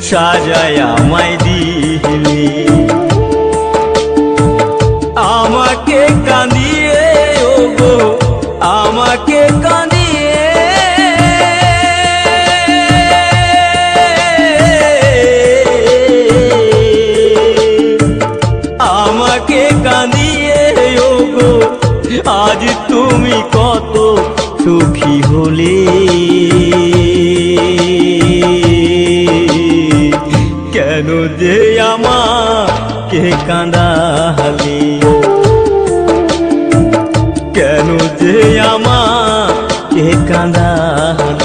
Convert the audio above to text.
সাজায় আমায় দিলি। আমাকে কাঁদিয়ে ওগো আমাকে কাঁদিয়ে আমাকে কাঁদিয়ে ওগো আজ তুমি কত সুখী হলে। কেন যে আমাকে কাঁদালে, কেন যে আমাকে কাঁদালে।